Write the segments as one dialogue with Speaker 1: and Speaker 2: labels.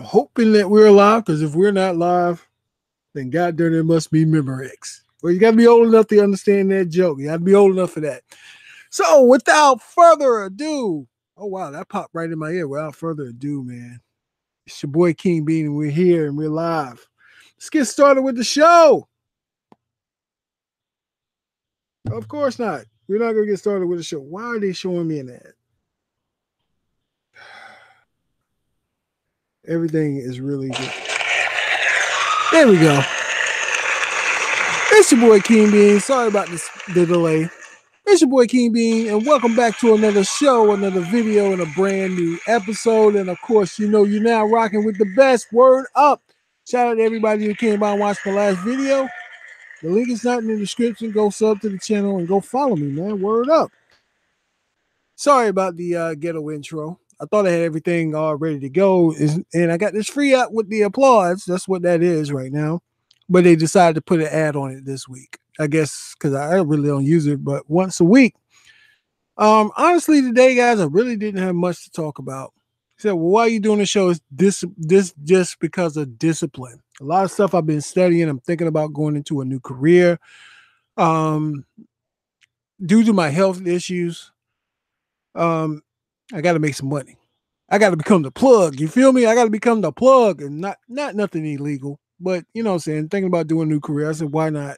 Speaker 1: hoping that we're live, because if we're not live, then goddamn it must be Memorex. Well, you gotta be old enough to understand that joke. You gotta be old enough for that. So without further ado, oh wow, that popped right in my ear. Without further ado, man. It's your boy King Bean, and we're here and we're live. Let's get started with the show. Of course not. We're not gonna get started with the show. Why are they showing me an ad? Everything is really good. There we go. It's your boy King Bean. Sorry about the delay. It's your boy King Bean, and welcome back to another show, another video, and a brand new episode. And of course, you know you're now rocking with the best. Word up. Shout out to everybody who came by and watched the last video. The link is not in the description. Go sub to the channel and go follow me, man. Word up. Sorry about the ghetto intro. I thought I had everything all ready to go, and I got this free app with the applause. That's what that is right now. But they decided to put an ad on it this week. I guess because I really don't use it, but once a week. Honestly, today, guys, I really didn't have much to talk about. I said, well, why are you doing the show? Is this just because of discipline? A lot of stuff I've been studying. I'm thinking about going into a new career. Due to my health issues, I got to make some money. I got to become the plug. You feel me? I got to become the plug, and not nothing illegal. But, you know what I'm saying, thinking about doing a new career. I said, why not?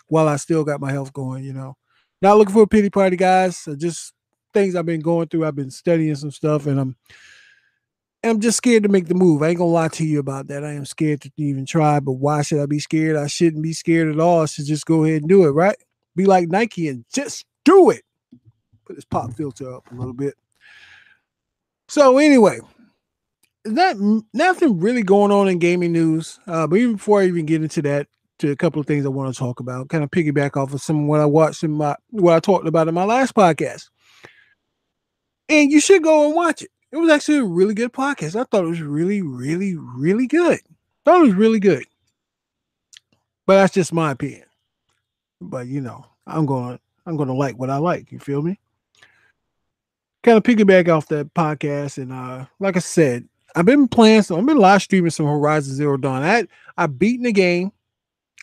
Speaker 1: While I still got my health going, you know. Not looking for a pity party, guys. So just things I've been going through. I've been studying some stuff, and I'm just scared to make the move. I ain't gonna lie to you about that. I am scared to even try, but why should I be scared? I shouldn't be scared at all. I should just go ahead and do it, right? Be like Nike and just do it. Put this pop filter up a little bit. So anyway, nothing really going on in gaming news. But even before I even get into that, to a couple of things I want to talk about, kind of piggyback off of some of what I watched in what I talked about in my last podcast. And you should go and watch it. It was actually a really good podcast. I thought it was really, really, really good. Thought it was really good. But that's just my opinion. But you know, I'm gonna like what I like. You feel me? Kind of piggyback off that podcast, and like I said, I've been live streaming some Horizon Zero Dawn. I beaten the game.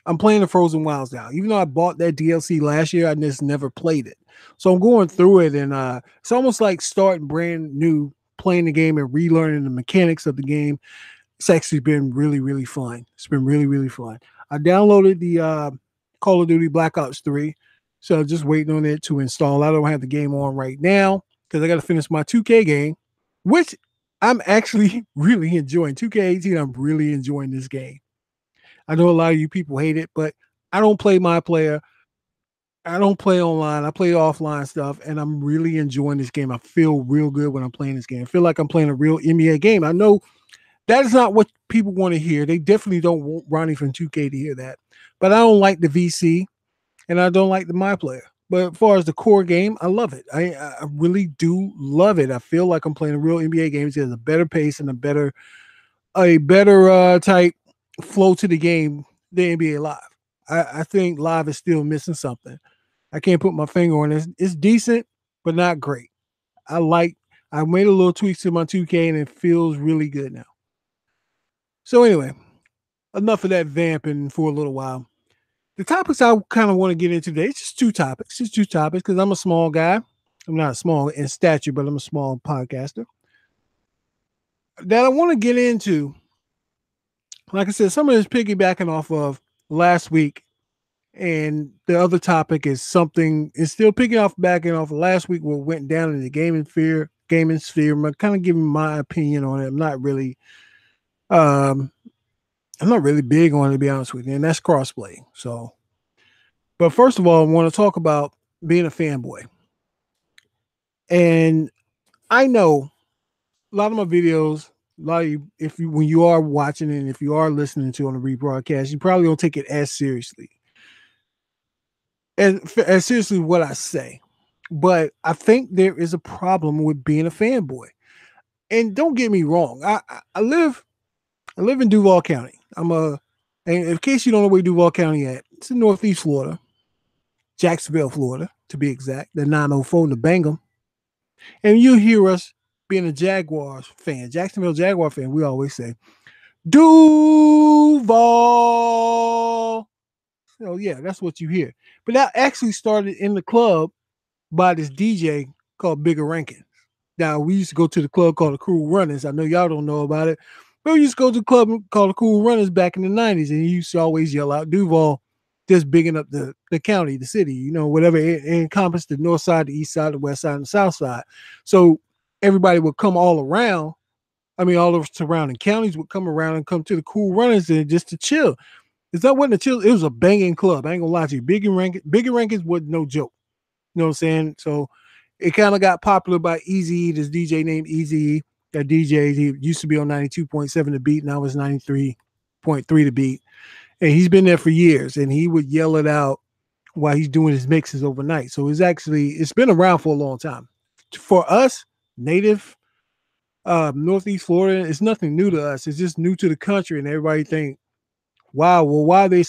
Speaker 1: I'm playing the Frozen Wilds now. Even though I bought that DLC last year, I just never played it. So I'm going through it, and it's almost like starting brand new, playing the game and relearning the mechanics of the game. It's actually been really, really fun. It's been really, really fun. I downloaded the Call of Duty Black Ops 3, so I'm just waiting on it to install. I don't have the game on right now because I got to finish my 2K game, which I'm actually really enjoying. 2K18, I'm really enjoying this game. I know a lot of you people hate it, but I don't play my player. I don't play online. I play offline stuff, and I'm really enjoying this game. I feel real good when I'm playing this game. I feel like I'm playing a real NBA game. I know that is not what people want to hear. They definitely don't want Ronnie from 2K to hear that. But I don't like the VC, and I don't like the my player. But as far as the core game, I love it. I really do love it. I feel like I'm playing a real NBA game. There's a better pace and a better type flow to the game than NBA Live. I think Live is still missing something. I can't put my finger on it. It's decent, but not great. I made a little tweaks to my 2K, and it feels really good now. So anyway, enough of that vamping for a little while. The topics I kind of want to get into today, it's just two topics. Because I'm a small guy. I'm not small in stature, but I'm a small podcaster. That I want to get into. Like I said, some of this piggybacking off of last week, and the other topic is still backing off of last week, what went down in the gaming sphere. I'm kind of giving my opinion on it. I'm not really big on it, to be honest with you, and that's crossplay. So, but first of all, I want to talk about being a fanboy. And I know a lot of my videos, a lot of you, when you are watching it and if you are listening to on the rebroadcast, you probably don't take it as seriously. As seriously what I say. But I think there is a problem with being a fanboy. And don't get me wrong, I live in Duval County. And in case you don't know where Duval County at, it's in Northeast Florida, Jacksonville, Florida, to be exact, the 904 to Bangham. And you hear us being a Jaguars fan, Jacksonville Jaguar fan, we always say Duval. So yeah, that's what you hear. But that actually started in the club by this DJ called Bigger Rankin. Now we used to go to the club called the Cool Runners. I know y'all don't know about it, but we used to go to the club called the Cool Runners back in the '90s, and he used to always yell out Duval, just bigging up the county, the city, whatever it encompassed the north side, the east side, the west side, and the south side. So everybody would come all around. I mean, all of the surrounding counties would come around and come to the Cool Runners and just to chill. Is that wasn't a chill? It was a banging club. I ain't gonna lie to you. Bigger Rankins was no joke. You know what I'm saying? So it kind of got popular by Easy, this DJ named Easy. That DJ, he used to be on 92.7 The Beat, now it's 93.3 The Beat. And he's been there for years, and he would yell it out while he's doing his mixes overnight. So it's been around for a long time. For us, native Northeast Florida, it's nothing new to us. It's just new to the country, and everybody think, wow, well, why they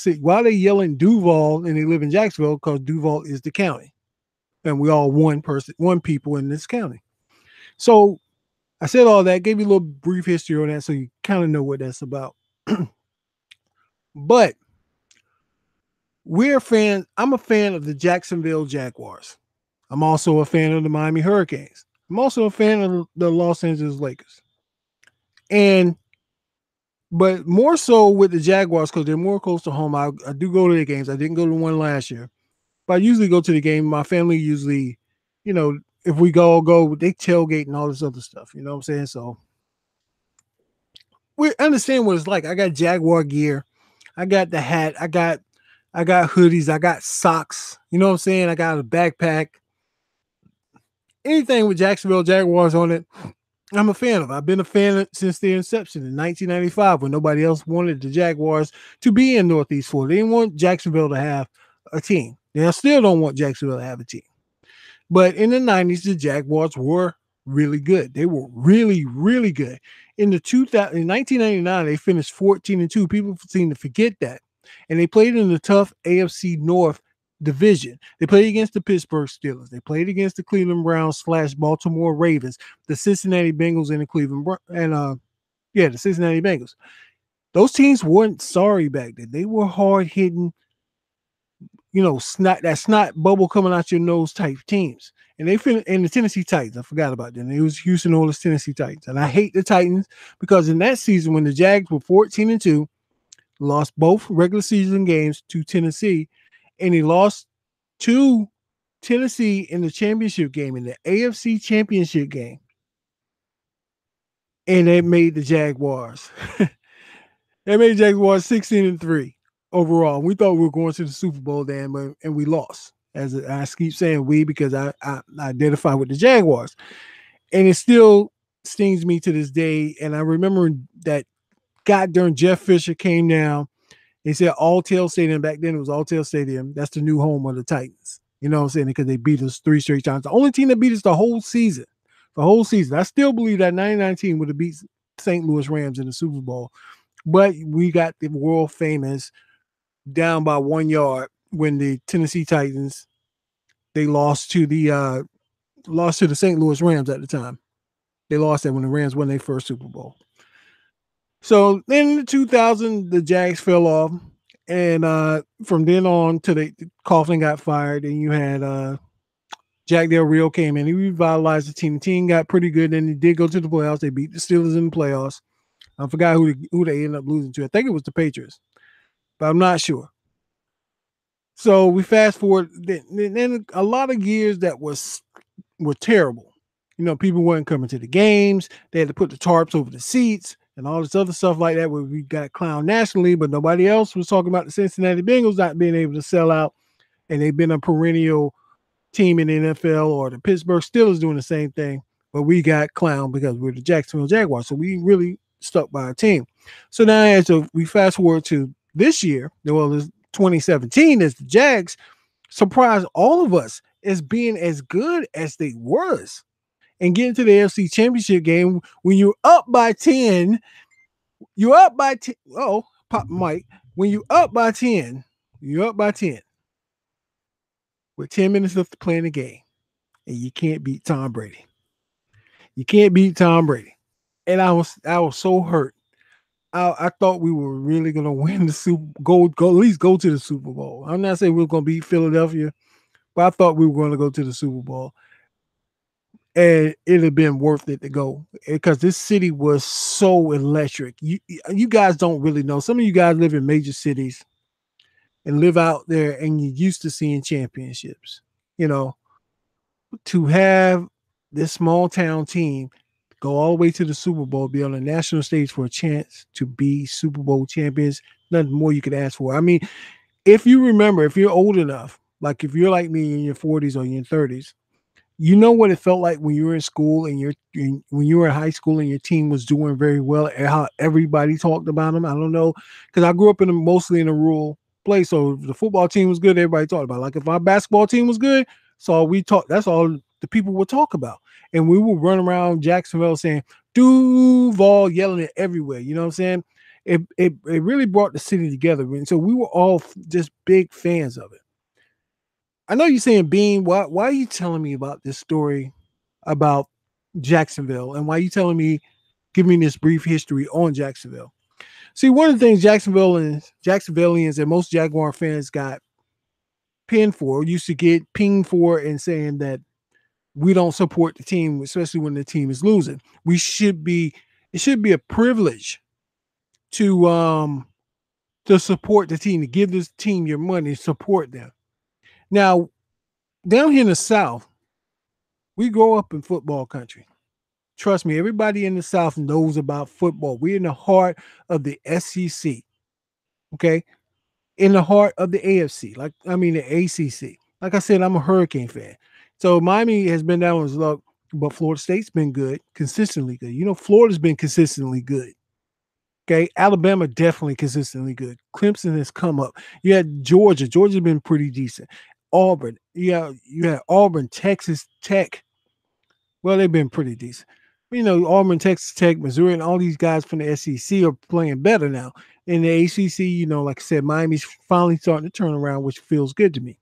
Speaker 1: yelling Duval and they live in Jacksonville? Because Duval is the county. And we all one people in this county. So I said all that, gave you a little brief history on that, so you kind of know what that's about. But I'm a fan of the Jacksonville Jaguars. I'm also a fan of the Miami Hurricanes. I'm also a fan of the Los Angeles Lakers. But more so with the Jaguars because they're more close to home. I do go to the games. I didn't go to one last year. But I usually go to the game. My family usually, if we go, they tailgate and all this other stuff. You know what I'm saying? So we understand what it's like. I got Jaguar gear. I got the hat. I got hoodies. I got socks. You know what I'm saying? I got a backpack. Anything with Jacksonville Jaguars on it, I'm a fan of. I've been a fan since their inception in 1995 when nobody else wanted the Jaguars to be in Northeast Florida. They didn't want Jacksonville to have a team. They still don't want Jacksonville to have a team. But in the 90s, the Jaguars were really good. They were really, really good. In 1999, they finished 14-2. People seem to forget that. And they played in the tough AFC North division. They played against the Pittsburgh Steelers. They played against the Cleveland Browns / Baltimore Ravens, the Cincinnati Bengals, and the Cincinnati Bengals. Those teams weren't sorry back then. They were hard hitting, snot bubble coming out your nose type teams. And they finished in the Tennessee Titans. I forgot about them. It was Houston Oilers, Tennessee Titans. And I hate the Titans because in that season when the Jags were 14-2, lost both regular season games to Tennessee, and he lost to Tennessee in the championship game, in the AFC championship game. And they made the Jaguars. They made the Jaguars 16-3 overall. We thought we were going to the Super Bowl then, and we lost. As I keep saying we, because I identify with the Jaguars. And it still stings me to this day. And I remember that goddamn Jeff Fisher came down. They said Alltel Stadium. Back then it was Alltel Stadium. That's the new home of the Titans. You know what I'm saying? Because they beat us 3 straight times. The only team that beat us the whole season. The whole season. I still believe that 99 team would have beat St. Louis Rams in the Super Bowl. But we got the world famous down by 1 yard when the Tennessee Titans, they lost to the St. Louis Rams at the time. They lost that when the Rams won their first Super Bowl. So then in the 2000, the Jags fell off. And from then on to Coughlin got fired, and you had Jack Del Rio came in. He revitalized the team. The team got pretty good. Then they did go to the playoffs. They beat the Steelers in the playoffs. I forgot who they ended up losing to. I think it was the Patriots, but I'm not sure. So we fast forward. Then a lot of years that were terrible. People weren't coming to the games. They had to put the tarps over the seats and all this other stuff like that, where we got clowned nationally, but nobody else was talking about the Cincinnati Bengals not being able to sell out. And they've been a perennial team in the NFL, or the Pittsburgh Steelers doing the same thing. But we got clowned because we're the Jacksonville Jaguars. So we really stuck by our team. So now as we fast forward to this year, well, it's 2017, as the Jags surprised all of us as being as good as they was. And getting to the AFC Championship game when you're up by 10, oh, pop Mike. When you're up by 10 with 10 minutes left to play in the game, and you can't beat Tom Brady. You can't beat Tom Brady. And I was so hurt. I thought we were really gonna win the go at least go to the Super Bowl. I'm not saying we are gonna beat Philadelphia, but I thought we were gonna go to the Super Bowl. And it'd have been worth it to go because this city was so electric. You guys don't really know. Some of you guys live in major cities and live out there, and you're used to seeing championships. You know, to have this small town team go all the way to the Super Bowl, be on the national stage for a chance to be Super Bowl champions, nothing more you could ask for. I mean, if you remember, if you're old enough, like if you're like me in your 40s or your 30s, you know what it felt like when you were in school and when you were in high school and your team was doing very well and how everybody talked about them. I don't know, because I grew up mostly in a rural place, so if the football team was good, everybody talked about it. Like if our basketball team was good, so we talk. That's all the people would talk about, and we would run around Jacksonville saying Duval, yelling it everywhere. You know what I'm saying? It really brought the city together, and so we were all just big fans of it. I know you're saying, Bean, why are you telling me about this story about Jacksonville? And why are you telling me, give me this brief history on Jacksonville? See, one of the things Jacksonvillians and most Jaguar fans got pinned for, used to get pinged for, and saying that we don't support the team, especially when the team is losing. It should be a privilege to support the team, to give this team your money, support them. Now, down here in the South, we grow up in football country. Trust me, everybody in the South knows about football. We're in the heart of the SEC, okay? In the heart of the AFC, the ACC. Like I said, I'm a Hurricane fan. So Miami has been down on his luck, but Florida State's been good, consistently good. You know, Florida's been consistently good. Okay, Alabama definitely consistently good. Clemson has come up. You had Georgia. Georgia's been pretty decent. Auburn. Yeah, you had Auburn, Texas Tech. Well, they've been pretty decent. You know, Auburn, Texas Tech, Missouri, and all these guys from the SEC are playing better now. In the ACC, you know, like I said, Miami's finally starting to turn around, which feels good to me.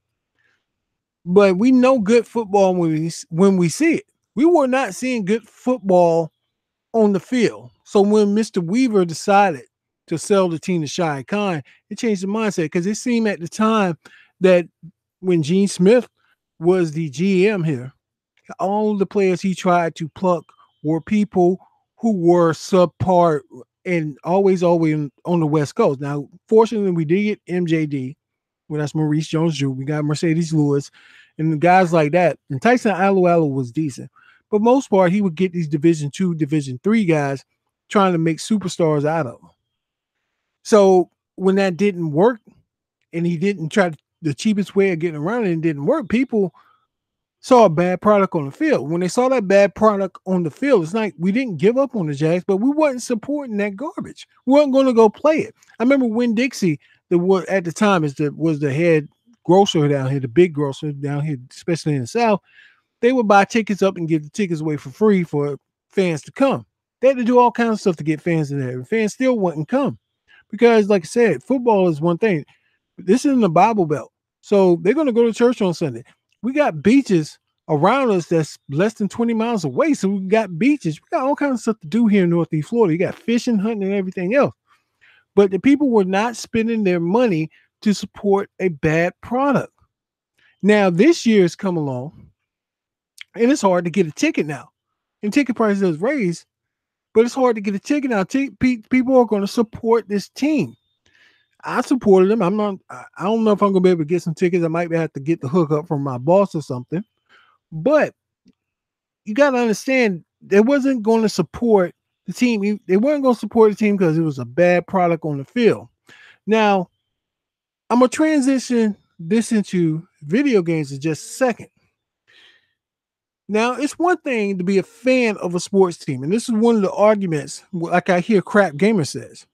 Speaker 1: But we know good football when we see it. We were not seeing good football on the field. So when Mr. Weaver decided to sell the team to Shia Khan, it changed the mindset because it seemed at the time that when Gene Smith was the GM here, all the players he tried to pluck were people who were subpar and always on the West Coast. Now, fortunately, we did get MJD. Well, that's Maurice Jones-Drew. We got Mercedes Lewis and the guys like that. And Tyson Alualu was decent. But most part, he would get these Division II, Division III guys trying to make superstars out of them. So when that didn't work and he didn't try the cheapest way of getting around it and didn't work, people saw a bad product on the field. When they saw that bad product on the field, it's like we didn't give up on the Jags, but we wasn't supporting that garbage. We weren't going to go play it. I remember Winn Dixie, at the time was the head grocer down here, the big grocer down here, especially in the South. They would buy tickets up and give the tickets away for free for fans to come. They had to do all kinds of stuff to get fans in there, and fans still wouldn't come because, like I said, football is one thing. This isn't the Bible Belt, so they're going to go to church on Sunday. We got beaches around us that's less than 20 miles away. So we got beaches. We got all kinds of stuff to do here in Northeast Florida. You got fishing, hunting, and everything else. But the people were not spending their money to support a bad product. Now, this year has come along, and it's hard to get a ticket now. And ticket prices has raised, but it's hard to get a ticket now. People are going to support this team. I supported them. I don't know if I'm going to be able to get some tickets. I might have to get the hookup from my boss or something. But you got to understand, they wasn't going to support the team. They weren't going to support the team because it was a bad product on the field. Now, I'm going to transition this into video games in just a second. Now, it's one thing to be a fan of a sports team, and this is one of the arguments, like I hear Crap Gamer says.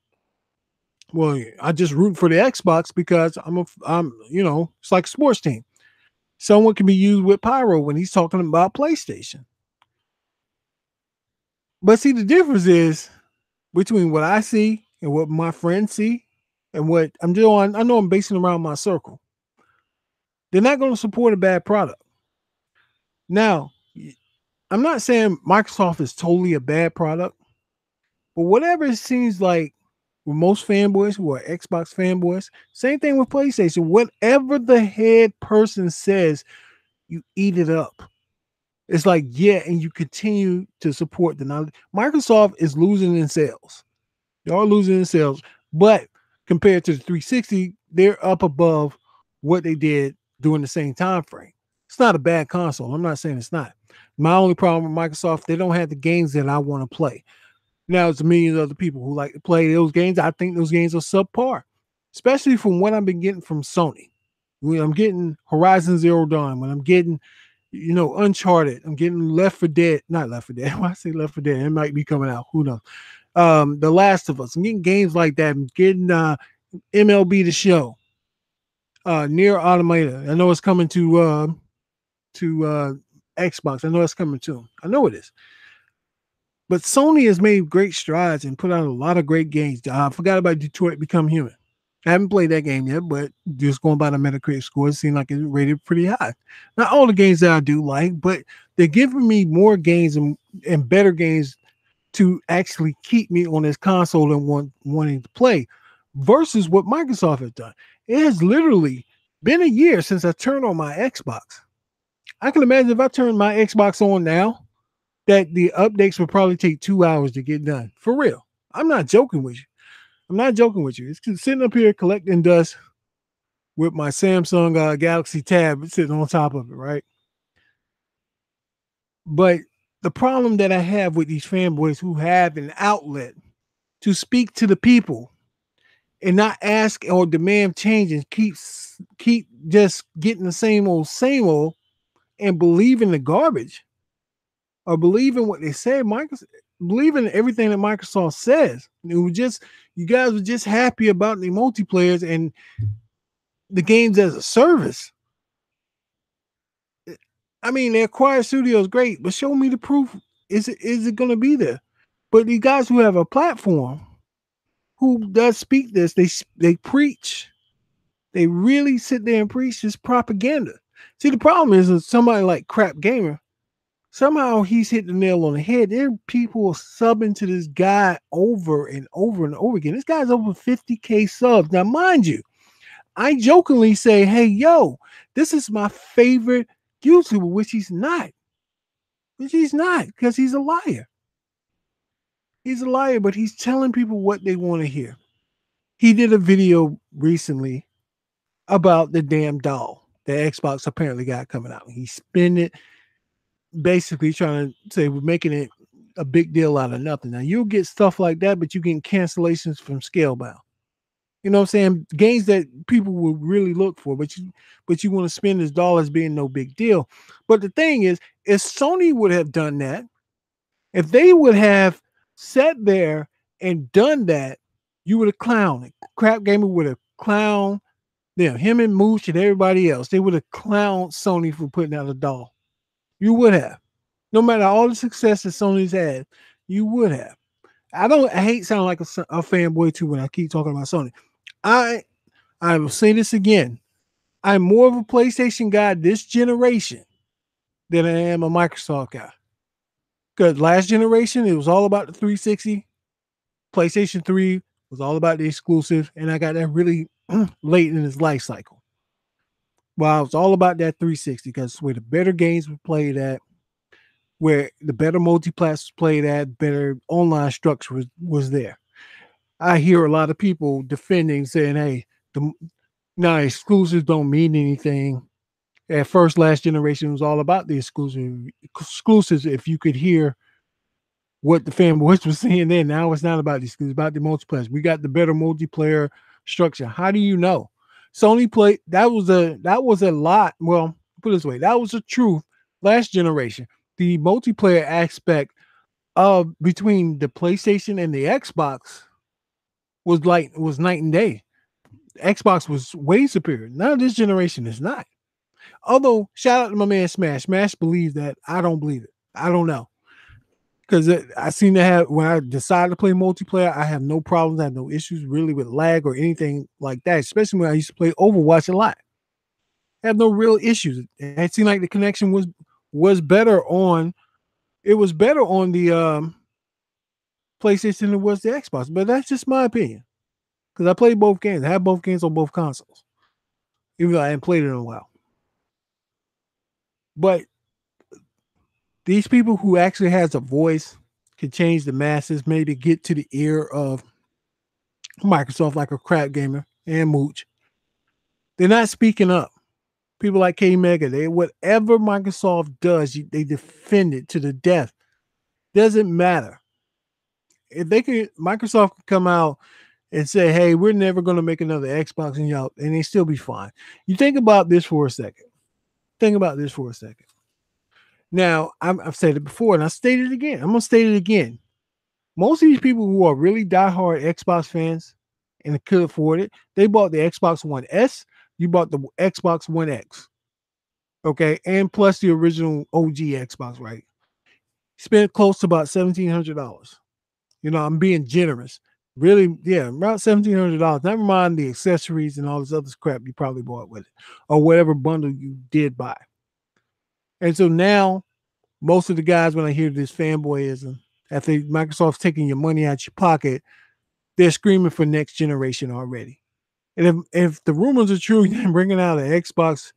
Speaker 1: Well, I just root for the Xbox because it's like a sports team. Someone can be used with pyro when he's talking about PlayStation. But see, the difference is between what I see and what my friends see and what I'm doing. I know I'm basing around my circle. They're not going to support a bad product. Now, I'm not saying Microsoft is totally a bad product, but whatever it seems like with most fanboys who are Xbox fanboys, same thing with PlayStation. Whatever the head person says, you eat it up. It's like, yeah, and you continue to support the knowledge. Microsoft is losing in sales. They are losing in sales, but compared to the 360, they're up above what they did during the same time frame. It's not a bad console. I'm not saying it's not. My only problem with Microsoft, they don't have the games that I want to play. Now, it's millions of other people who like to play those games. I think those games are subpar, especially from what I've been getting from Sony. When I'm getting Horizon Zero Dawn, when I'm getting, Uncharted, I'm getting Left for Dead, not Left for Dead. When I say Left for Dead, it might be coming out. Who knows? The Last of Us. I'm getting games like that. I'm getting MLB The Show, Near Automata. I know it's coming to Xbox. I know it's coming to them. I know it is. But Sony has made great strides and put out a lot of great games. I forgot about Detroit Become Human. I haven't played that game yet, but just going by the Metacritic score, it seems like it's rated pretty high. Not all the games that I do like, but they're giving me more games and better games to actually keep me on this console and wanting to play versus what Microsoft has done. It has literally been a year since I turned on my Xbox. I can imagine if I turn my Xbox on now, that the updates would probably take 2 hours to get done. For real. I'm not joking with you. I'm not joking with you. It's just sitting up here collecting dust with my Samsung Galaxy Tab sitting on top of it, right? But the problem that I have with these fanboys who have an outlet to speak to the people and not ask or demand change and keep just getting the same old and believe in the garbage or believe in what they say, believe in everything that Microsoft says. It was just, you guys were just happy about the multiplayers and the games as a service. I mean, the acquired studio is great, but show me the proof. Is it going to be there? But these guys who have a platform who does speak this, they preach. They really sit there and preach this propaganda. See, the problem is that somebody like Crap Gamer, somehow he's hit the nail on the head. There are people subbing to this guy over and over and over again. This guy's over 50K subs. Now, mind you, I jokingly say, hey, yo, this is my favorite YouTuber, which he's not. Which he's not, because he's a liar. He's a liar, but he's telling people what they want to hear. He did a video recently about the damn doll that Xbox apparently got coming out. He spin it, basically trying to say we're making it a big deal out of nothing. Now you'll get stuff like that, but you get cancellations from Scalebound. You know what I'm saying? Games that people would really look for, but you want to spend this dollars being no big deal. But the thing is, if Sony would have done that, if they would have sat there and done that, you would have clowned it. Crap Gamer would have clowned them, him and Mooch and everybody else. They would have clowned Sony for putting out a doll. You would have. No matter all the success that Sony's had, you would have. I hate sounding like a fanboy too when I keep talking about Sony. I will say this again. I'm more of a PlayStation guy this generation than I am a Microsoft guy. Because last generation, it was all about the 360. PlayStation 3 was all about the exclusive, and I got that really late in its life cycle. Well, it was all about that 360 because where the better games were played at, where the better multiplayer was played at, better online structure was there. I hear a lot of people defending, saying, hey, exclusives don't mean anything. At first, last generation was all about the exclusives. If you could hear what the fanboys were saying then, now it's not about the exclusives, about the multiplayer. We got the better multiplayer structure. How do you know? Sony played, that was a lot. Well, put it this way, that was the truth last generation. The multiplayer aspect of between the PlayStation and the Xbox was night and day. Xbox was way superior. Now this generation is not. Although, shout out to my man Smash. Smash believes that. I don't believe it. I don't know. Because I seem to have, when I decide to play multiplayer, I have no problems. I have no issues really with lag or anything like that, especially when I used to play Overwatch a lot. I have no real issues. It seemed like the connection was better on It was better on the PlayStation than it was the Xbox, but that's just my opinion because I played both games. I have both games on both consoles, even though I hadn't played it in a while. But these people who actually has a voice can change the masses, maybe get to the ear of Microsoft, like a crap gamer and Mooch. They're not speaking up. People like K Mega, they whatever Microsoft does, they defend it to the death. Doesn't matter if they could. Microsoft could come out and say, "Hey, we're never going to make another Xbox," and y'all, and they still be fine. You think about this for a second. Think about this for a second. Now, I've said it before, and I stated it again. I'm gonna state it again. Most of these people who are really diehard Xbox fans and could afford it, they bought the Xbox One S. You bought the Xbox One X, okay, and plus the original OG Xbox, right? Spent close to about $1,700. You know, I'm being generous. Really, yeah, about $1,700. Never mind the accessories and all this other crap you probably bought with it, or whatever bundle you did buy. And so now, most of the guys, when I hear this fanboyism, after Microsoft's taking your money out your pocket, they're screaming for next generation already. And if the rumors are true, they're bringing out an Xbox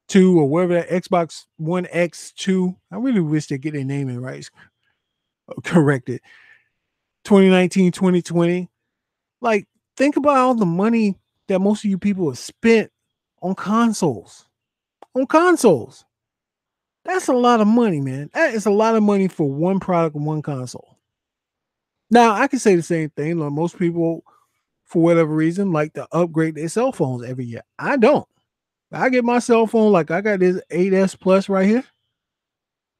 Speaker 1: Two or whatever that Xbox One X Two. I really wish they get their naming right, corrected. 2019, 2020. Like, think about all the money that most of you people have spent on consoles. On consoles. That's a lot of money, man. That is a lot of money for one product and one console. Now, I can say the same thing. Like most people, for whatever reason, like to upgrade their cell phones every year. I don't. I get my cell phone, like I got this 8S Plus right here.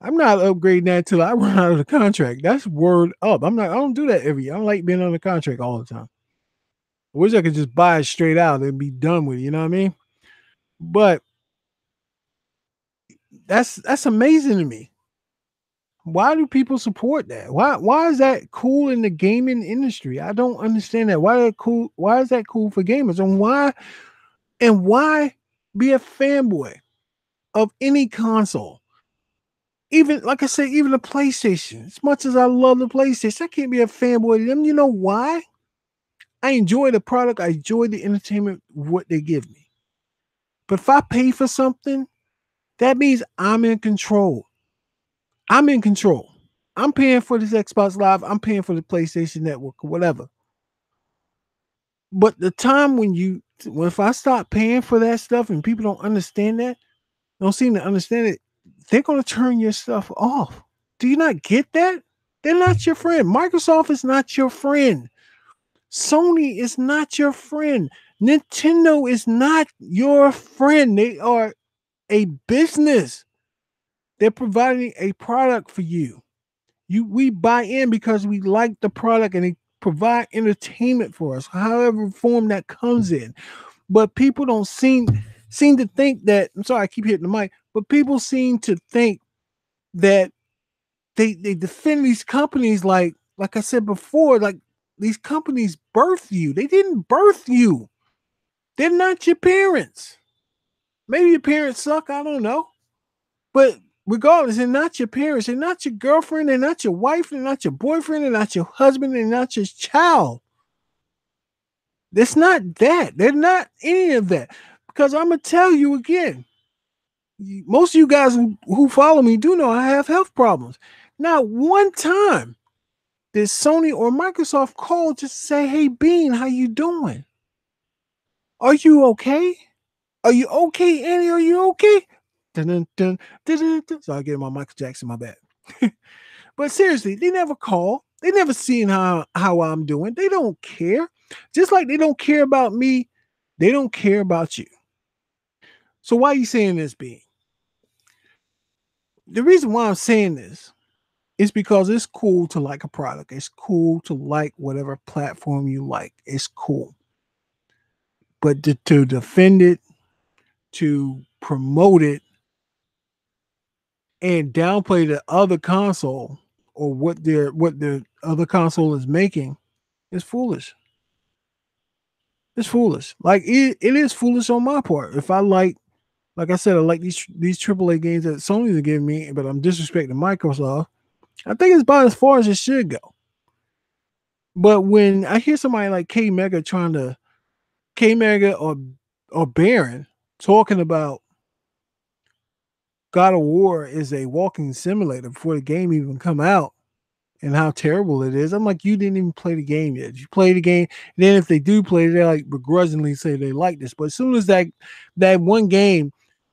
Speaker 1: I'm not upgrading that until I run out of the contract. That's word up. I don't do that every year. I don't like being on the contract all the time. I wish I could just buy it straight out and be done with it. You know what I mean? But that's amazing to me. Why do people support that? Why is that cool in the gaming industry? I don't understand that. Why that cool? Why is that cool for gamers? And why be a fanboy of any console? Even like I said, even the PlayStation. As much as I love the PlayStation, I can't be a fanboy of them. You know why? I enjoy the product. I enjoy the entertainment, what they give me. But if I pay for something, that means I'm in control. I'm in control. I'm paying for this Xbox Live. I'm paying for the PlayStation Network or whatever. But the time when if I start paying for that stuff and people don't understand that, don't seem to understand it, they're going to turn your stuff off. Do you not get that? They're not your friend. Microsoft is not your friend. Sony is not your friend. Nintendo is not your friend. They are a business. They're providing a product for you. We buy in because we like the product and they provide entertainment for us, however form that comes in. But people don't seem to think that. I'm sorry, I keep hitting the mic, but people seem to think that they defend these companies like I said before, like these companies birth you. They didn't birth you. They're not your parents. Maybe your parents suck. I don't know. But regardless, they're not your parents. They're not your girlfriend. They're not your wife. They're not your boyfriend. They're not your husband. They're not your child. It's not that. They're not any of that. Because I'm going to tell you again, most of you guys who follow me do know I have health problems. Not one time did Sony or Microsoft call just to say, "Hey, Bean, how you doing? Are you okay? Are you okay, Annie? Are you okay?" Dun, dun, dun, dun, dun, dun. So I get my Michael Jackson, my bad. But seriously, they never call. They never seen how I'm doing. They don't care. Just like they don't care about me, they don't care about you. So why are you saying this, Bean? The reason why I'm saying this is because it's cool to like a product. It's cool to like whatever platform you like. It's cool. But to defend it, to promote it, and downplay the other console or what the other console is making is foolish. It's foolish. Like it is foolish on my part. If I like Like I said, I like these AAA games that Sony's are giving me, but I'm disrespecting Microsoft. I think it's about as far as it should go. But when I hear somebody like K Mega or Baron talking about God of War is a walking simulator before the game even come out and how terrible it is, I'm like, you didn't even play the game yet. You play the game, and then if they do play, they like begrudgingly say they like this. But as soon as that one game,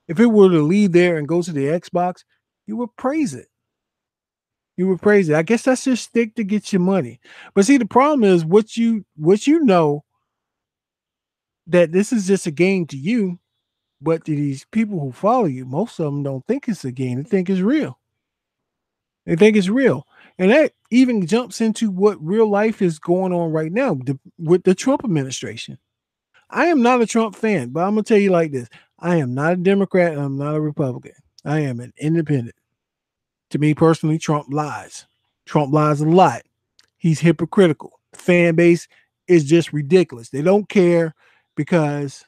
Speaker 1: if it were to leave there and go to the Xbox, you would praise it. You would praise it. I guess that's your stick to get your money. But see, the problem is what you know that this is just a game to you, but to these people who follow you, most of them don't think it's a game. They think it's real. They think it's real. And that even jumps into what real life is going on right now with the Trump administration. I am not a Trump fan, but I'm going to tell you like this. I am not a Democrat and I'm not a Republican. I am an independent. To me personally, Trump lies. Trump lies a lot. He's hypocritical. The fan base is just ridiculous. They don't care because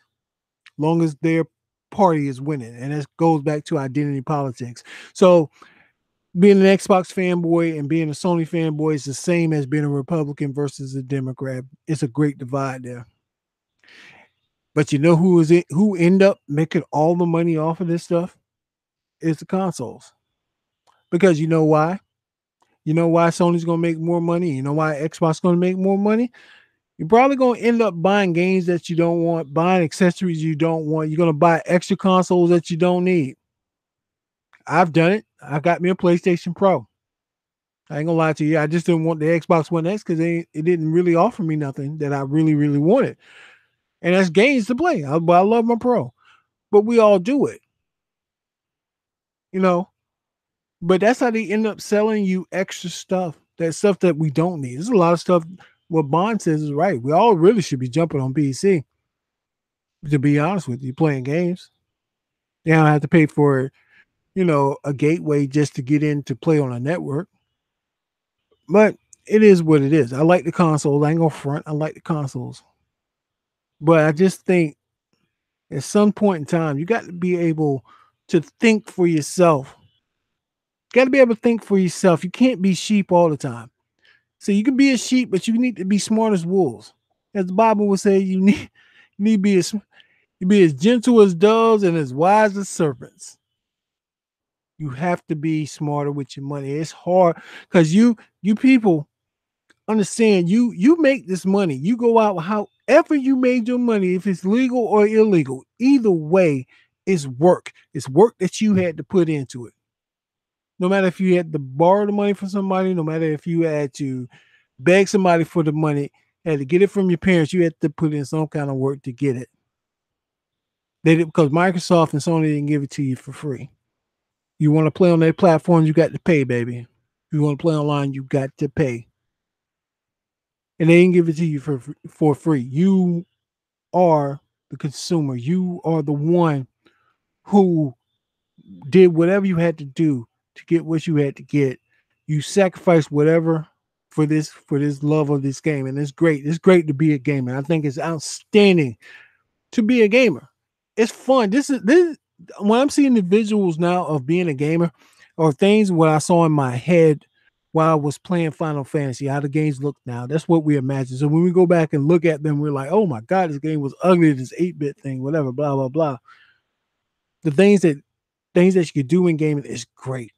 Speaker 1: long as their party is winning. And this goes back to identity politics. So being an Xbox fanboy and being a Sony fanboy is the same as being a Republican versus a Democrat. It's a great divide there. But you know who end up making all the money off of this stuff? It's the consoles. Because you know why? You know why Sony's gonna make more money? You know why Xbox gonna make more money? You're probably gonna end up buying games that you don't want, buying accessories you don't want. You're gonna buy extra consoles that you don't need. I've done it. I got me a PlayStation Pro. I ain't gonna lie to you. I just didn't want the Xbox One X because it didn't really offer me nothing that I really, really wanted. And that's games to play. But I love my Pro. But we all do it, you know. But that's how they end up selling you extra stuff. That stuff that we don't need. There's a lot of stuff. What Bond says is right. We all really should be jumping on PC. To be honest with you, playing games. You don't have to pay for, a gateway just to get in to play on a network. But it is what it is. I like the consoles. I ain't gonna front. I like the consoles. But I just think at some point in time, you got to be able to think for yourself. You got to be able to think for yourself. You can't be sheep all the time. So you can be a sheep, but you need to be smart as wolves. As the Bible would say, you need to be as gentle as doves and as wise as serpents. You have to be smarter with your money. It's hard because you people understand you make this money. You go out however you made your money, if it's legal or illegal. Either way, it's work. It's work that you had to put into it. No matter if you had to borrow the money from somebody, no matter if you had to beg somebody for the money, had to get it from your parents, you had to put in some kind of work to get it. They did because Microsoft and Sony didn't give it to you for free. You want to play on their platform, you got to pay, baby. If you want to play online, you got to pay. And they didn't give it to you for free. You are the consumer. You are the one who did whatever you had to do to get what you had to get. You sacrificed whatever for this love of this game, and it's great. It's great to be a gamer. I think it's outstanding to be a gamer. It's fun. This when I'm seeing the visuals now of being a gamer, or things what I saw in my head while I was playing Final Fantasy, how the games look now. That's what we imagine. So when we go back and look at them, we're like, oh my God, this game was ugly, this 8-bit thing, whatever, blah, blah, blah. The things that you could do in gaming is great.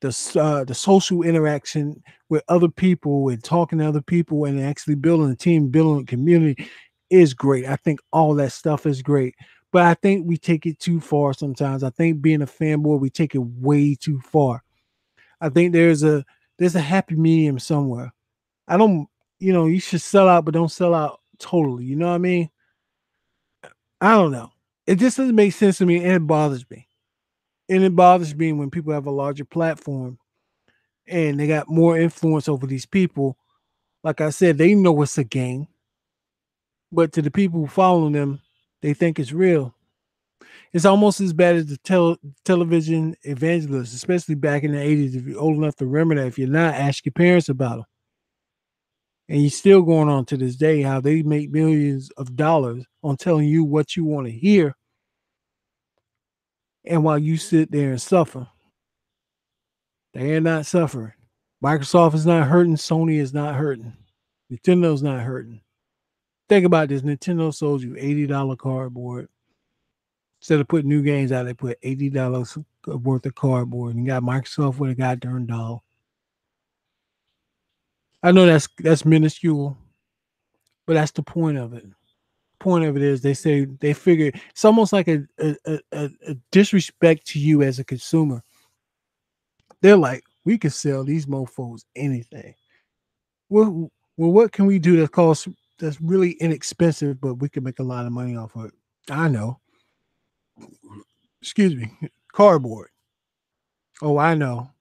Speaker 1: The social interaction with other people and talking to other people and actually building a team, building a community is great. I think all that stuff is great. But I think we take it too far sometimes. I think being a fanboy, we take it way too far. I think there's a happy medium somewhere. I don't, you should sell out, but don't sell out totally. You know what I mean? I don't know. It just doesn't make sense to me, and it bothers me. And it bothers me when people have a larger platform and they got more influence over these people. Like I said, they know it's a game, but to the people who follow them, they think it's real. It's almost as bad as the television evangelists, especially back in the 80s. If you're old enough to remember that, if you're not, ask your parents about them. And you're still going on to this day how they make millions of dollars on telling you what you want to hear And while you sit there and suffer, they are not suffering. Microsoft is not hurting. Sony is not hurting. Nintendo's not hurting. Think about this. Nintendo sold you $80 cardboard. Instead of putting new games out, they put $80 worth of cardboard. And you got Microsoft with a goddamn doll. I know that's minuscule, but that's the point of it. Point of it is they say they figure it's almost like a disrespect to you as a consumer. They're like, we can sell these mofos anything. Well, what can we do that's really inexpensive, but we can make a lot of money off of it? I know. Excuse me. Cardboard. Oh, I know.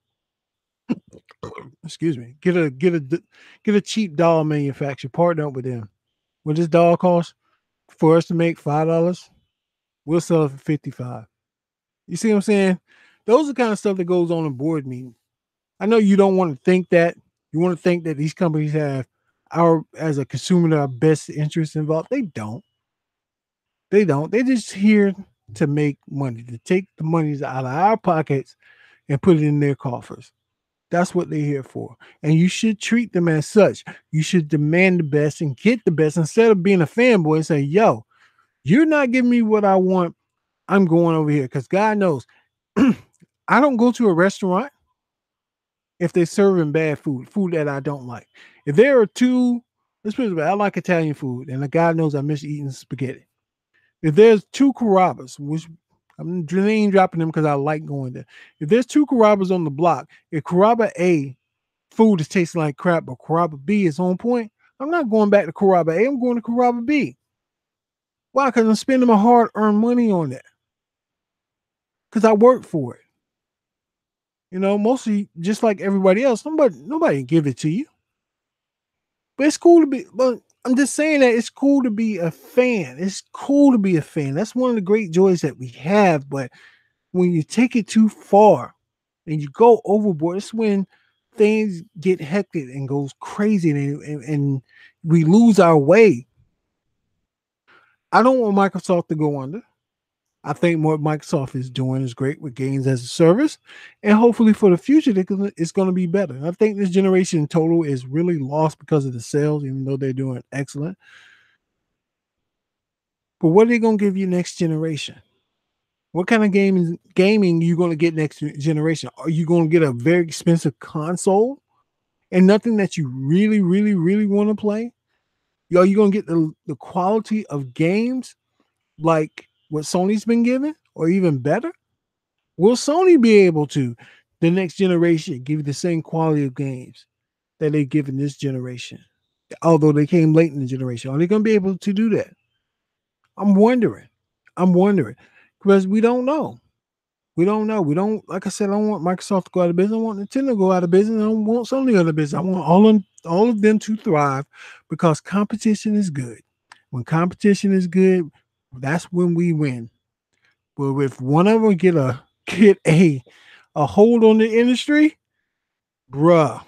Speaker 1: Excuse me. Get a cheap doll manufacturer. Partner up with them. What this doll cost for us to make $5? We'll sell it for 55. You see what I'm saying? Those are the kind of stuff that goes on in board meetings. I know you don't want to think that. You want to think that these companies have our as a consumer our best interests involved. They don't. They don't. They're just here to make money, to take the monies out of our pockets and put it in their coffers. That's what they're here for. And you should treat them as such. You should demand the best and get the best instead of being a fanboy and say, yo, you're not giving me what I want. I'm going over here. Because God knows, I don't go to a restaurant if they're serving bad food that I don't like. If there are two, let's put it this way, I like Italian food, and God knows I miss eating spaghetti. If there's two Carrabba's, which I'm name dropping them because I like going there. If there's two Carrabba's on the block, if Carrabba A food is tasting like crap, but Carrabba B is on point, I'm not going back to Carrabba A. I'm going to Carrabba B. Why? Because I'm spending my hard-earned money on that. Because I work for it. You know, mostly just like everybody else. Nobody give it to you. But it's cool to be. But I'm just saying that it's cool to be a fan. It's cool to be a fan. That's one of the great joys that we have. But when you take it too far and you go overboard, it's when things get hectic and goes crazy and we lose our way. I don't want Microsoft to go under. I think what Microsoft is doing is great with games as a service, and hopefully for the future, it's going to be better. I think this generation in total is really lost because of the sales, even though they're doing excellent. But what are they going to give you next generation? What kind of gaming you going to get next generation? Are you going to get a very expensive console and nothing that you really, really, really want to play? Are you going to get the quality of games like what Sony's been giving, or even better? Will Sony be able to, the next generation, give you the same quality of games that they give in this generation? Although they came late in the generation, are they going to be able to do that? I'm wondering. I'm wondering because we don't know. We don't know. We don't, like I said, I don't want Microsoft to go out of business. I want Nintendo to go out of business. I don't want Sony out of business. I want all of them to thrive because competition is good. When competition is good, that's when we win. But if one of them get a hold on the industry, bruh,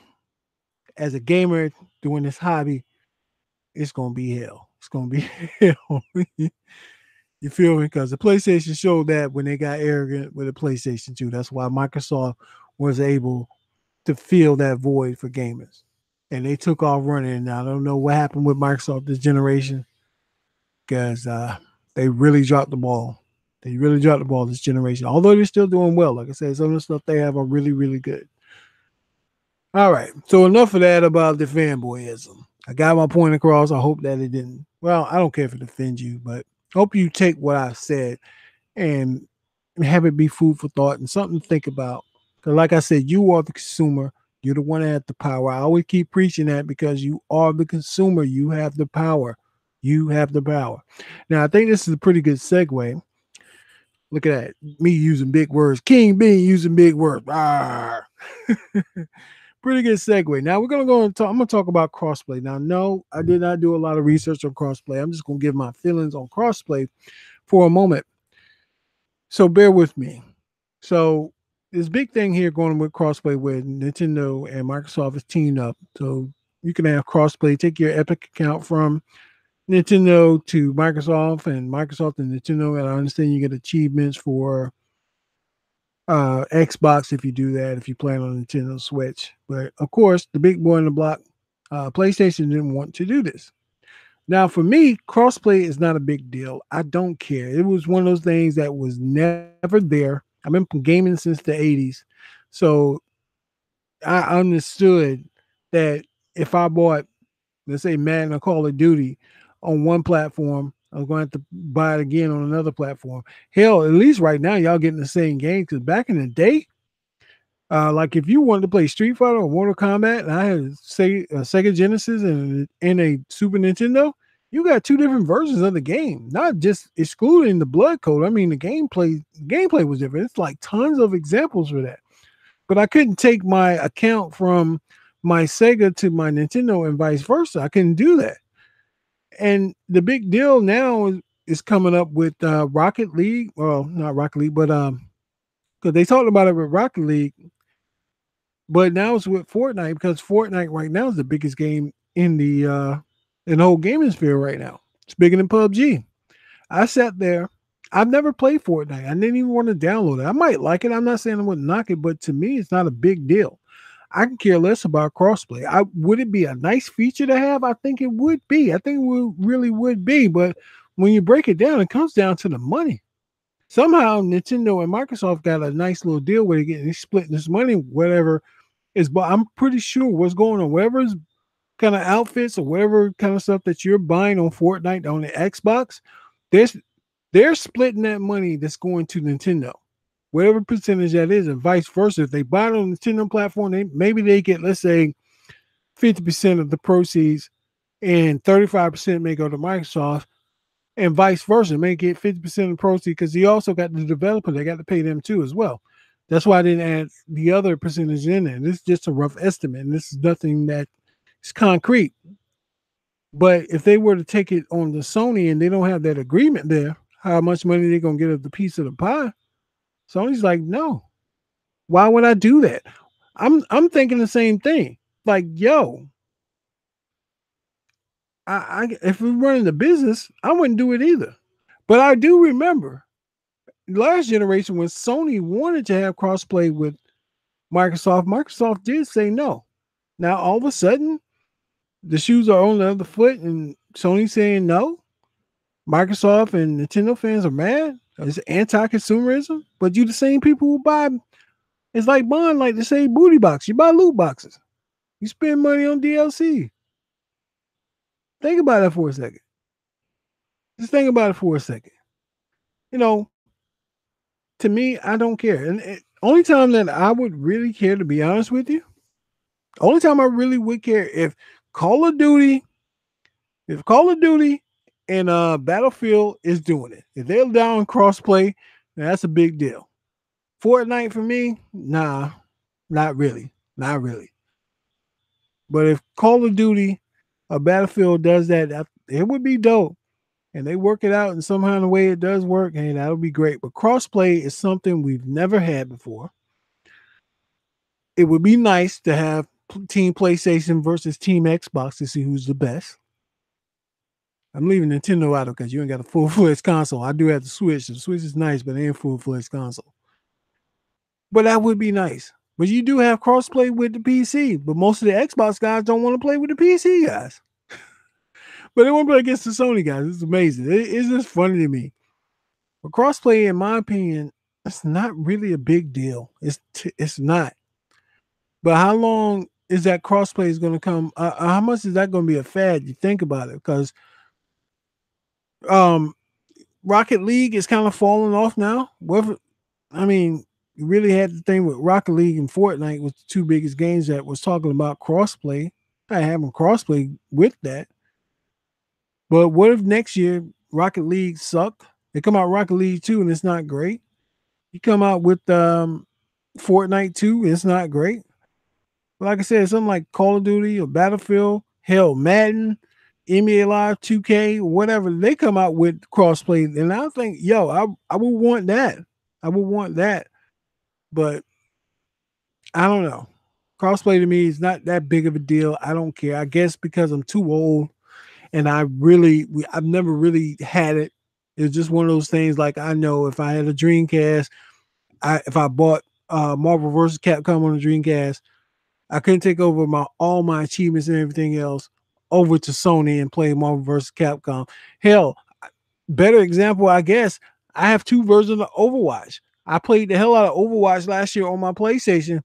Speaker 1: as a gamer doing this hobby, it's gonna be hell. It's gonna be hell. You feel me? Because the PlayStation showed that when they got arrogant with the PlayStation 2. That's why Microsoft was able to fill that void for gamers. And they took off running. And I don't know what happened with Microsoft this generation because they really dropped the ball. They really dropped the ball this generation. Although they're still doing well. Like I said, some of the stuff they have are really, really good. All right. So enough of that about the fanboyism. I got my point across. I hope that it didn't. Well, I don't care if it offends you, but hope you take what I said and have it be food for thought and something to think about. Because, like I said, you are the consumer. You're the one that has the power. I always keep preaching that because you are the consumer. You have the power. You have the power. Now, I think this is a pretty good segue. Look at that. Me using big words. King B using big words. Pretty good segue. Now we're gonna go and talk. I'm gonna talk about crossplay. Now, no, I did not do a lot of research on crossplay. I'm just gonna give my feelings on crossplay for a moment. So bear with me. So this big thing here going with crossplay with Nintendo and Microsoft is teamed up. So you can have crossplay. Take your Epic account from Nintendo to Microsoft and Microsoft and Nintendo. And I understand you get achievements for Xbox if you do that, if you plan on Nintendo Switch. But of course, the big boy in the block, PlayStation didn't want to do this. Now, for me, crossplay is not a big deal. I don't care. It was one of those things that was never there. I've been gaming since the 80s. So I understood that if I bought, let's say, Madden or Call of Duty on one platform, I was going to have to buy it again on another platform. Hell, at least right now, y'all getting the same game. Because back in the day, like if you wanted to play Street Fighter or Mortal Kombat, and I had Sega Genesis and a Super Nintendo, you got two different versions of the game, not just excluding the blood code. I mean, the gameplay was different. It's like tons of examples for that. But I couldn't take my account from my Sega to my Nintendo and vice versa. I couldn't do that. And the big deal now is coming up with Rocket League. Well, not Rocket League, but because they talked about it with Rocket League. But now it's with Fortnite because Fortnite right now is the biggest game in the whole gaming sphere right now. It's bigger than PUBG. I sat there. I've never played Fortnite. I didn't even want to download it. I might like it. I'm not saying I wouldn't knock it, but to me, it's not a big deal. I can care less about crossplay. Would it be a nice feature to have? I think it would be. I think it really would be. But when you break it down, it comes down to the money. Somehow Nintendo and Microsoft got a nice little deal where they're splitting this money, whatever is. But I'm pretty sure what's going on, whatever's kind of outfits or whatever kind of stuff that you're buying on Fortnite on the Xbox, they're splitting that money that's going to Nintendo, whatever percentage that is, and vice versa. If they buy it on the Nintendo platform, maybe they get, let's say, 50% of the proceeds, and 35% may go to Microsoft, and vice versa. May get 50% of the proceeds because he also got the developer. They got to pay them too as well. That's why I didn't add the other percentage in there. This is just a rough estimate, and this is nothing that is concrete. But if they were to take it on the Sony and they don't have that agreement there, how much money they're gonna get of the piece of the pie? Sony's like, no. Why would I do that? I'm thinking the same thing. Like, yo, if we're running the business, I wouldn't do it either. But I do remember last generation when Sony wanted to have crossplay with Microsoft, Microsoft did say no. Now all of a sudden, the shoes are on the other foot, and Sony saying no. Microsoft and Nintendo fans are mad. It's anti-consumerism, but you the same people who buy. It's like buying like the same booty box. You buy loot boxes. You spend money on DLC. Think about that for a second. Just think about it for a second. You know, to me, I don't care. And only time that I would really care, to be honest with you, only time I really would care Call of Duty, if Call of Duty and Battlefield is doing it. If they're down crossplay, that's a big deal. Fortnite for me, nah, not really. Not really. But if Call of Duty or Battlefield does that, it would be dope. And they work it out in some kind of way it does work, and that'll be great. But crossplay is something we've never had before. It would be nice to have Team PlayStation versus Team Xbox to see who's the best. I'm leaving Nintendo out because you ain't got a full-fledged console. I do have the Switch. The Switch is nice, but it ain't full-fledged console. But that would be nice. But you do have crossplay with the PC. But most of the Xbox guys don't want to play with the PC guys. But they want to play against the Sony guys. It's amazing. It's just funny to me. But crossplay, in my opinion, it's not really a big deal. It's not. But how long is that crossplay is going to come? How much is that going to be a fad? You think about it, because Rocket League is kind of falling off now. I mean, you really had the thing with Rocket League and Fortnite was the two biggest games that was talking about crossplay. I having crossplay with that. But what if next year Rocket League sucked? They come out Rocket League 2 and it's not great. You come out with Fortnite 2, it's not great. Like I said, something like Call of Duty or Battlefield, hell, Madden, NBA Live 2K, whatever, they come out with crossplay. And I think, I would want that. I would want that. But I don't know. Crossplay to me is not that big of a deal. I don't care. I guess because I'm too old and I've never really had it. It's just one of those things like I know if I had a Dreamcast, if I bought Marvel vs. Capcom on the Dreamcast, I couldn't take over all my achievements and everything else over to Sony and play Marvel vs. Capcom. Hell, better example, I guess, I have two versions of Overwatch. I played the hell out of Overwatch last year on my PlayStation,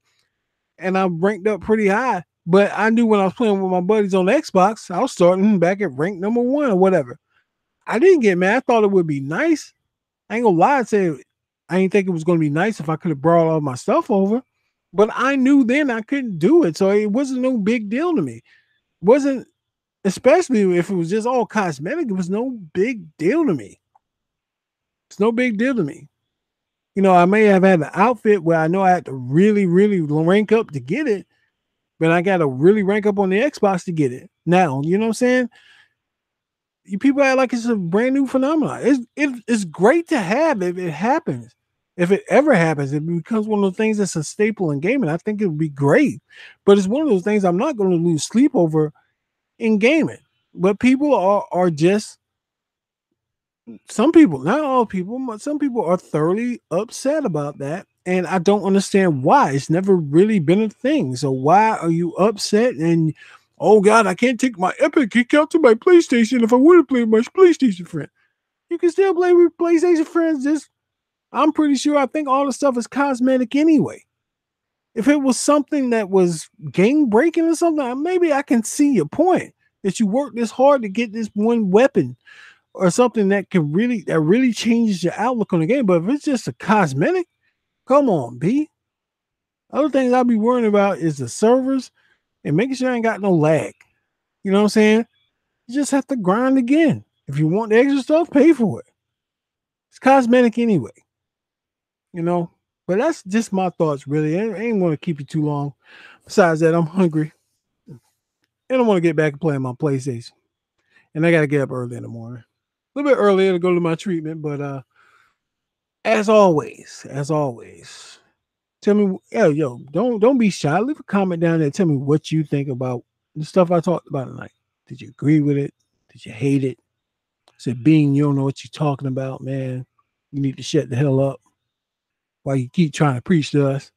Speaker 1: and I ranked up pretty high. But I knew when I was playing with my buddies on Xbox, I was starting back at rank number 1 or whatever. I didn't get mad. I thought it would be nice. I ain't gonna lie and say I didn't think it was gonna be nice if I could have brought all my stuff over. But I knew then I couldn't do it. So it wasn't no big deal to me. It wasn't, especially if it was just all cosmetic, it was no big deal to me. It's no big deal to me. You know, I may have had an outfit where I know I had to really, really rank up to get it, but I got to really rank up on the Xbox to get it. Now, you know what I'm saying? You people act like it's a brand new phenomenon. It's great to have if it happens. If it ever happens, it becomes one of those things that's a staple in gaming. I think it would be great, but it's one of those things I'm not going to lose sleep over in gaming. But people are just, some people, not all people, but some people are thoroughly upset about that. And I don't understand why. It's never really been a thing. So why are you upset? And oh God, I can't take my Epic account to my PlayStation if I want to play with my PlayStation friend. You can still play with PlayStation friends. Just, I'm pretty sure, I think all the stuff is cosmetic anyway. If it was something that was game breaking or something, maybe I can see your point that you worked this hard to get this one weapon or something that really changes your outlook on the game. But if it's just a cosmetic, come on, B. Other things I'll be worrying about is the servers and making sure I ain't got no lag. You know what I'm saying? You just have to grind again. If you want the extra stuff, pay for it. It's cosmetic anyway. You know? But that's just my thoughts, really. I ain't want to keep you too long. Besides that, I'm hungry. And I want to get back and play on my PlayStation. And I got to get up early in the morning. A little bit earlier to go to my treatment, but as always, tell me, don't be shy. Leave a comment down there. Tell me what you think about the stuff I talked about tonight. Did you agree with it? Did you hate it? Said, Bean, you don't know what you're talking about, man. You need to shut the hell up while you keep trying to preach to us.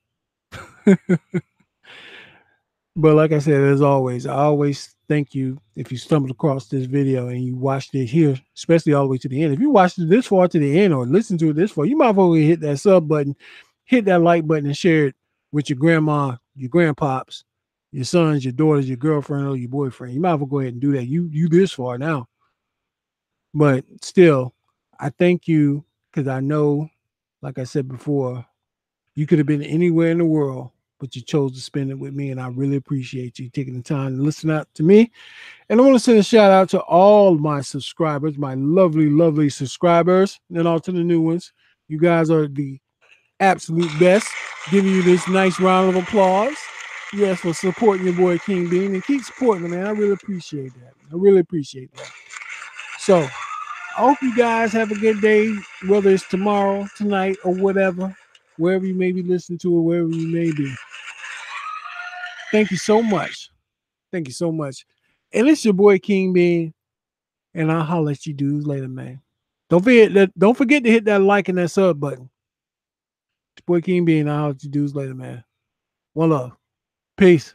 Speaker 1: But like I said, as always, I always thank you if you stumbled across this video and you watched it here, especially all the way to the end. If you watched it this far to the end or listened to it this far, you might as well hit that sub button, hit that like button, and share it with your grandma, your grandpops, your sons, your daughters, your girlfriend, or your boyfriend. You might as well go ahead and do that. You this far now. But still, I thank you because I know, like I said before, you could have been anywhere in the world, but you chose to spend it with me. And I really appreciate you taking the time to listen out to me. And I want to send a shout out to all my subscribers, my lovely, lovely subscribers, and all to the new ones. You guys are the absolute best. Giving you this nice round of applause. Yes, for supporting your boy King Bean. And keep supporting him, man. I really appreciate that. I really appreciate that. So I hope you guys have a good day, whether it's tomorrow, tonight, or whatever, wherever you may be listening to or wherever you may be. Thank you so much. Thank you so much. And it's your boy King Bean, and I'll holler at you dudes later, man. Don't forget to hit that like and that sub button. It's your boy King Bean, I'll holler at you dudes later, man. One love. Peace.